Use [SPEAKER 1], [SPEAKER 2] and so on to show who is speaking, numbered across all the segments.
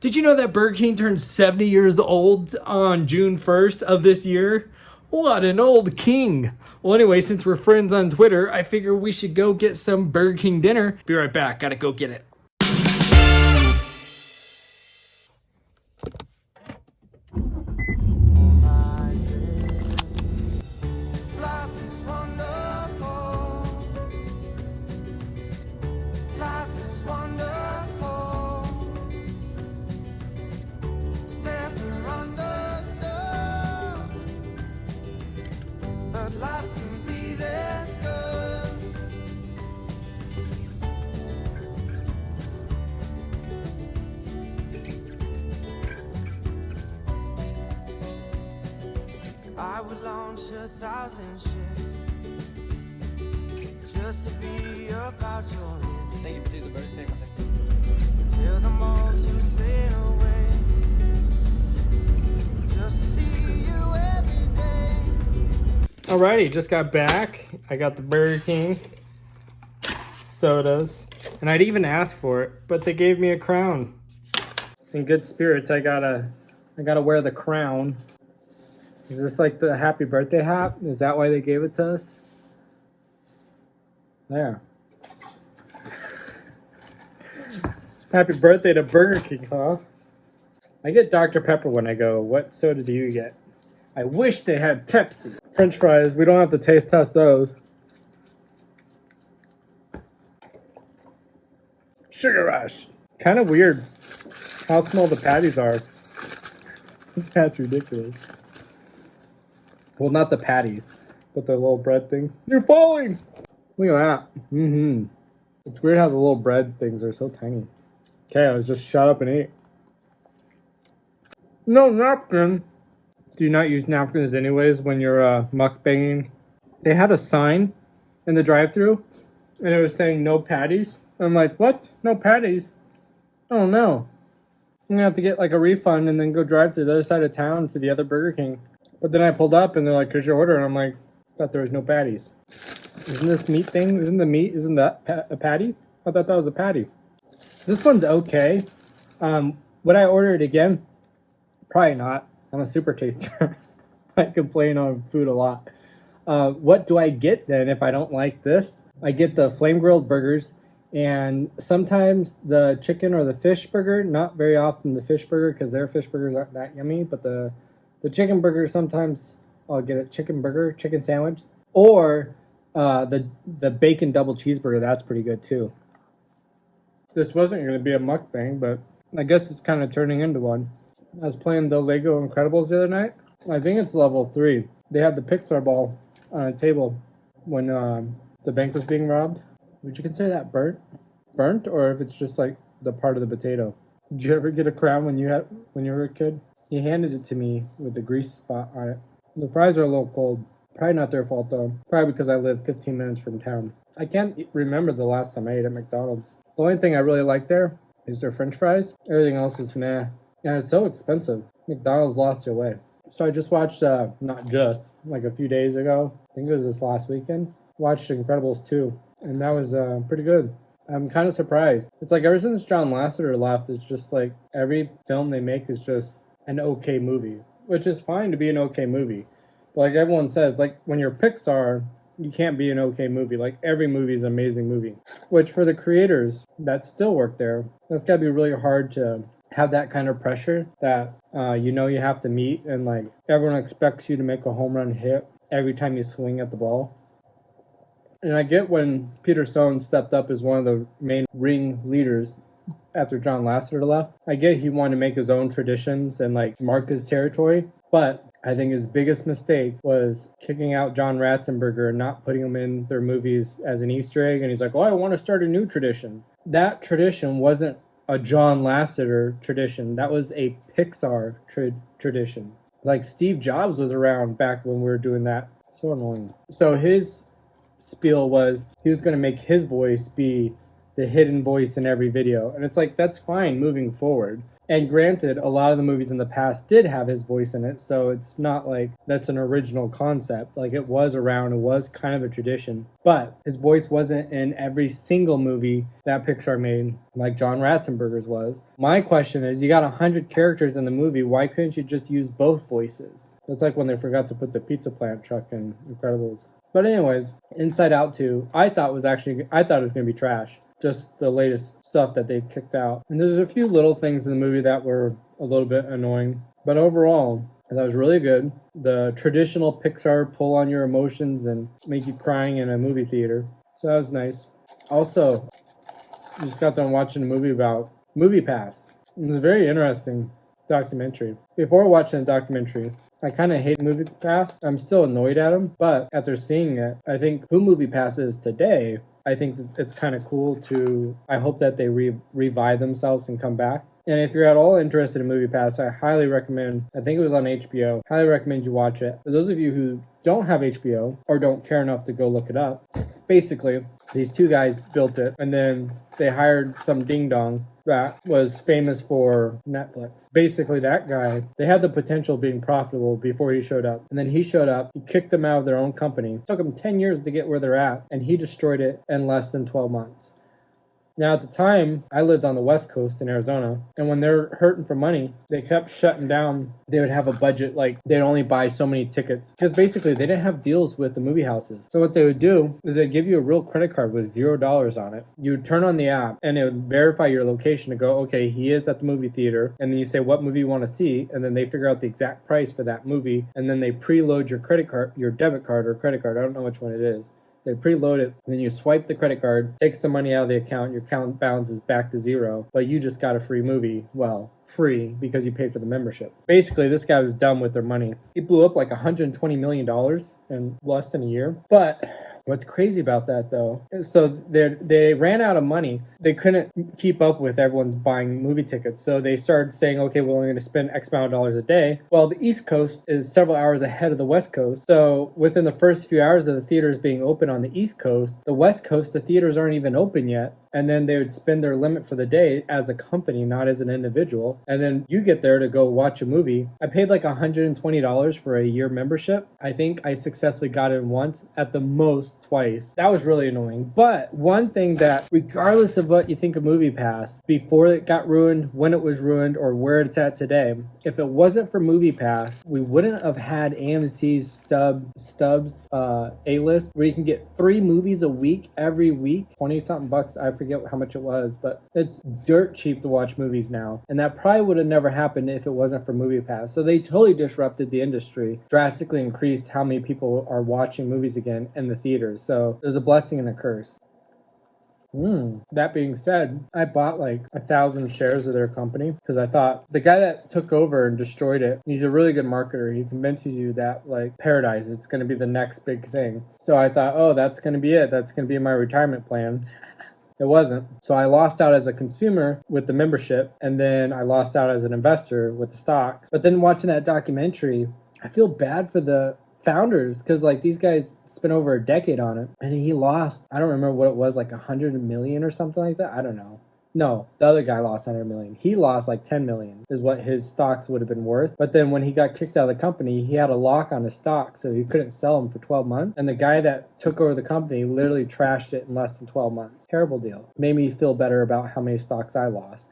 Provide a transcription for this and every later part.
[SPEAKER 1] Did you know that Burger King turned 70 years old on June 1st of this year? What an old king. Well, anyway, since we're friends on Twitter, I figure we should go get some Burger King dinner. Be right back. Gotta go get it.
[SPEAKER 2] I would launch 1,000 ships just to be about your lips.
[SPEAKER 3] Thank you for doing the birthday.
[SPEAKER 2] Tell them all to sail away just to see you every day.
[SPEAKER 1] Alrighty, just got back. I got the Burger King sodas, and I'd even asked for it, but they gave me a crown. In good spirits, I gotta wear the crown. Is this like the happy birthday hat? Is that why they gave it to us? There. Happy birthday to Burger King, huh? I get Dr. Pepper when I go. What soda do you get? I wish they had Pepsi. French fries, we don't have to taste test those. Sugar Rush. Kind of weird how small the patties are. That's ridiculous. Well, not the patties, but the little bread thing. You're falling! Look at that. It's weird how the little bread things are so tiny. Okay, I was just shut up and ate. No napkin. Do you not use napkins anyways when you're mukbanging? They had a sign in the drive-thru, and it was saying no patties. I'm like, what? No patties? Oh no. I'm gonna have to get like a refund and then go drive to the other side of town to the other Burger King. But then I pulled up and they're like, here's your order. And I'm like, thought there was no patties. Isn't this meat thing? Isn't that a patty? I thought that was a patty. This one's okay. Would I order it again? Probably not. I'm a super taster. I complain on food a lot. What do I get then if I don't like this? I get the flame grilled burgers and sometimes the chicken or the fish burger. Not very often the fish burger because their fish burgers aren't that yummy. But the chicken burger, sometimes I'll get a chicken burger, chicken sandwich. Or the bacon double cheeseburger, that's pretty good too. This wasn't going to be a mukbang, but I guess it's kind of turning into one. I was playing the Lego Incredibles the other night. I think it's level 3. They had the Pixar ball on a table when the bank was being robbed. Would you consider that burnt? Burnt, or if it's just like the part of the potato? Did you ever get a crown when you were a kid? He handed it to me with the grease spot on it. The fries are a little cold. Probably not their fault though. Probably because I live 15 minutes from town. I can't remember the last time I ate at McDonald's. The only thing I really like there is their French fries. Everything else is meh. And it's so expensive. McDonald's lost their way. So I just watched, not just, like a few days ago. I think it was this last weekend. Watched Incredibles 2. And that was pretty good. I'm kind of surprised. It's like ever since John Lasseter left, it's just like every film they make is just an okay movie, which is fine to be an okay movie. But like everyone says, like when you're Pixar, you can't be an okay movie. Like every movie is an amazing movie, which for the creators that still work there, that's gotta be really hard to have that kind of pressure that you have to meet, and like everyone expects you to make a home run hit every time you swing at the ball. And I get when Peter Sohn stepped up as one of the main ring leaders after John Lasseter left. I get he wanted to make his own traditions and like mark his territory, but I think his biggest mistake was kicking out John Ratzenberger and not putting him in their movies as an Easter egg. And he's like, oh, I want to start a new tradition. That tradition wasn't a John Lasseter tradition. That was a Pixar tradition. Like Steve Jobs was around back when we were doing that. So annoying. So his spiel was he was going to make his voice be the hidden voice in every video. And it's like, that's fine moving forward. And granted, a lot of the movies in the past did have his voice in it, so it's not like that's an original concept. Like, it was around, it was kind of a tradition. But his voice wasn't in every single movie that Pixar made, like John Ratzenberger's was. My question is, you got 100 characters in the movie, why couldn't you just use both voices? It's like when they forgot to put the pizza plant truck in Incredibles. But anyways, Inside Out 2, I thought it was going to be trash. Just the latest stuff that they kicked out. And there's a few little things in the movie that were a little bit annoying. But overall, that was really good. The traditional Pixar pull on your emotions and make you crying in a movie theater. So that was nice. Also, I just got done watching a movie about MoviePass. It was a very interesting documentary. Before watching the documentary, I kind of hate MoviePass. I'm still annoyed at them, but after seeing it, I think who MoviePass is today, I think it's kind of cool to, I hope that they revive themselves and come back. And if you're at all interested in MoviePass, I highly recommend, I think it was on HBO, highly recommend you watch it. For those of you who don't have HBO or don't care enough to go look it up, basically, these two guys built it, and then they hired some ding-dong that was famous for Netflix. Basically, that guy, they had the potential of being profitable before he showed up. And then he showed up, he kicked them out of their own company. It took them 10 years to get where they're at, and he destroyed it in less than 12 months. Now, at the time, I lived on the West Coast in Arizona, and when they're hurting for money, they kept shutting down. They would have a budget, like they'd only buy so many tickets, because basically they didn't have deals with the movie houses. So what they would do is they'd give you a real credit card with $0 on it. You would turn on the app, and it would verify your location to go, okay, he is at the movie theater, and then you say what movie you want to see, and then they figure out the exact price for that movie, and then they preload your credit card, your debit card or credit card, I don't know which one it is. They preload it, then you swipe the credit card, take some money out of the account, your account balance is back to zero, but you just got a free movie. Well, free because you paid for the membership. Basically, this guy was dumb with their money. He blew up like $120 million in less than a year. But what's crazy about that, though, so they ran out of money. They couldn't keep up with everyone buying movie tickets. So they started saying, okay, we're only going to spend X amount of dollars a day. Well, the East Coast is several hours ahead of the West Coast. So within the first few hours of the theaters being open on the East Coast, the West Coast, the theaters aren't even open yet. And then they would spend their limit for the day as a company, not as an individual. And then you get there to go watch a movie. I paid like $120 for a year membership. I think I successfully got in once, at the most twice. That was really annoying. But one thing that, regardless of what you think of MoviePass, before it got ruined, when it was ruined, or where it's at today, if it wasn't for MoviePass, we wouldn't have had AMC's Stubs A-list, where you can get 3 movies a week every week, 20-something bucks. I forget how much it was, but it's dirt cheap to watch movies now. And that probably would have never happened if it wasn't for MoviePass. So they totally disrupted the industry, drastically increased how many people are watching movies again in the theaters. So there's a blessing and a curse. That being said, I bought like 1,000 shares of their company because I thought the guy that took over and destroyed it, he's a really good marketer. He convinces you that like Paradise, it's going to be the next big thing. So I thought, oh, that's going to be it. That's going to be my retirement plan. It wasn't. So I lost out as a consumer with the membership, and then I lost out as an investor with the stocks. But then watching that documentary, I feel bad for the founders, because like these guys spent over a decade on it, and he lost, I don't remember what it was, like 100 million or something like that. I don't know. No, the other guy lost 100 million. He lost like 10 million is what his stocks would have been worth. But then when he got kicked out of the company, he had a lock on his stock, so he couldn't sell them for 12 months. And the guy that took over the company literally trashed it in less than 12 months. Terrible deal. Made me feel better about how many stocks I lost.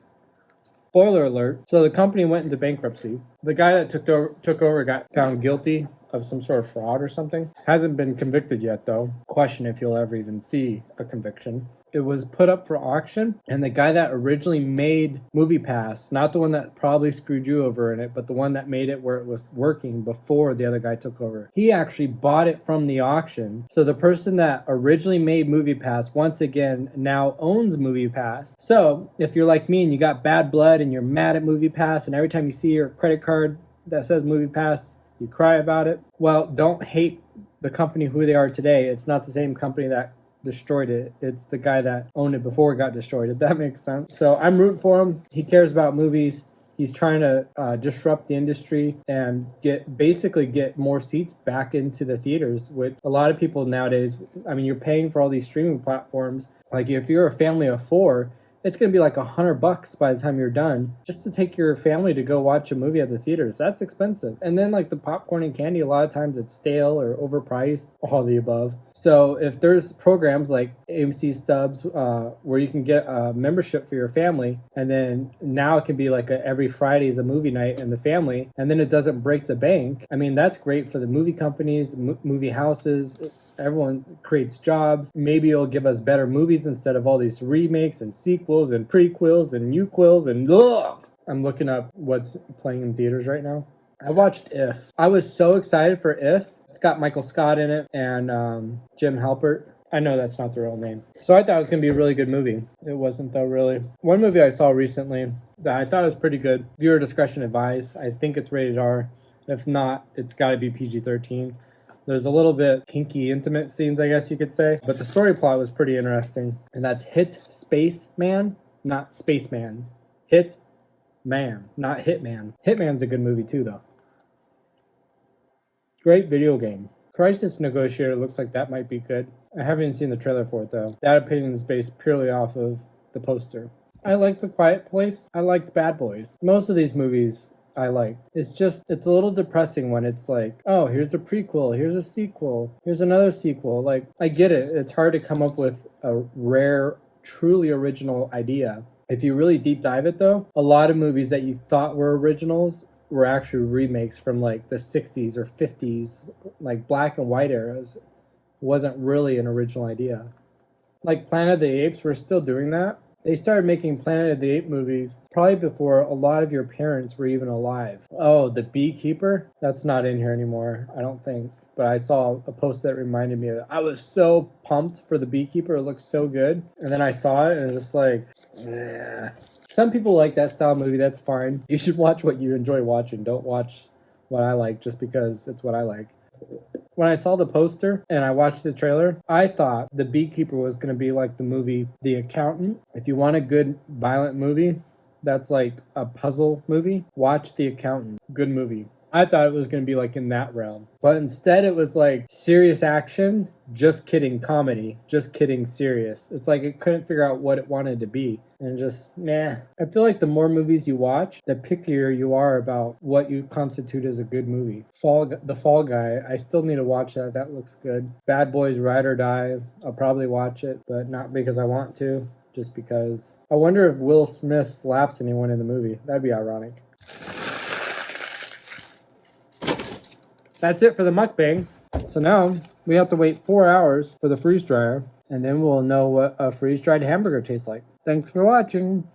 [SPEAKER 1] Spoiler alert. So the company went into bankruptcy. The guy that took over got found guilty of some sort of fraud or something. Hasn't been convicted yet, though. Question if you'll ever even see a conviction. It was put up for auction, and the guy that originally made MoviePass, not the one that probably screwed you over in it, but the one that made it where it was working before the other guy took over, he actually bought it from the auction. So the person that originally made MoviePass, once again, now owns MoviePass. So if you're like me and you got bad blood and you're mad at MoviePass, and every time you see your credit card that says MoviePass, you cry about it, well, don't hate the company who they are today. It's not the same company that destroyed it. It's the guy that owned it before it got destroyed, if that makes sense. So I'm rooting for him. He cares about movies. He's trying to disrupt the industry and get more seats back into the theaters, which a lot of people nowadays, I mean, you're paying for all these streaming platforms. Like if you're a family of 4, it's going to be like $100 by the time you're done just to take your family to go watch a movie at the theaters. That's expensive. And then like the popcorn and candy, a lot of times it's stale or overpriced, all the above. So if there's programs like AMC Stubs where you can get a membership for your family, and then now it can be like every Friday is a movie night in the family, and then it doesn't break the bank. I mean, that's great for the movie companies, movie houses. Everyone creates jobs. Maybe it'll give us better movies instead of all these remakes and sequels and prequels and newquels and ugh. I'm looking up what's playing in theaters right now. I watched If. I was so excited for If. It's got Michael Scott in it and Jim Halpert. I know that's not the real name. So I thought it was going to be a really good movie. It wasn't though, really. One movie I saw recently that I thought was pretty good. Viewer discretion advised. I think it's rated R. If not, it's got to be PG-13. There's a little bit kinky, intimate scenes, I guess you could say. But the story plot was pretty interesting. And that's Hit Spaceman, not Spaceman. Hit Man, not Hitman. Hitman's a good movie too, though. Great video game. Crisis Negotiator looks like that might be good. I haven't seen the trailer for it, though. That opinion is based purely off of the poster. I liked A Quiet Place. I liked Bad Boys. Most of these movies I liked. It's a little depressing when it's like, oh, here's a prequel, here's a sequel, here's another sequel. Like, I get it. It's hard to come up with a rare, truly original idea. If you really deep dive it, though, a lot of movies that you thought were originals were actually remakes from like the 60s or 50s, like black and white eras. It wasn't really an original idea. Like Planet of the Apes, we're still doing that. They started making Planet of the Apes movies probably before a lot of your parents were even alive. Oh, The Beekeeper? That's not in here anymore, I don't think. But I saw a post that reminded me of it. I was so pumped for The Beekeeper. It looked so good. And then I saw it and it was just like, yeah. Some people like that style movie. That's fine. You should watch what you enjoy watching. Don't watch what I like just because it's what I like. When I saw the poster and I watched the trailer, I thought The Beekeeper was going to be like the movie The Accountant. If you want a good violent movie that's like a puzzle movie, watch The Accountant. Good movie. I thought it was going to be like in that realm. But instead it was like serious action, just kidding comedy, just kidding serious. It's like it couldn't figure out what it wanted to be. And just, nah. I feel like the more movies you watch, the pickier you are about what you constitute as a good movie. The Fall Guy, I still need to watch that. That looks good. Bad Boys Ride or Die, I'll probably watch it, but not because I want to, just because. I wonder if Will Smith slaps anyone in the movie. That'd be ironic. That's it for the mukbang. So now we have to wait 4 hours for the freeze dryer, and then we'll know what a freeze dried hamburger tastes like. Thanks for watching.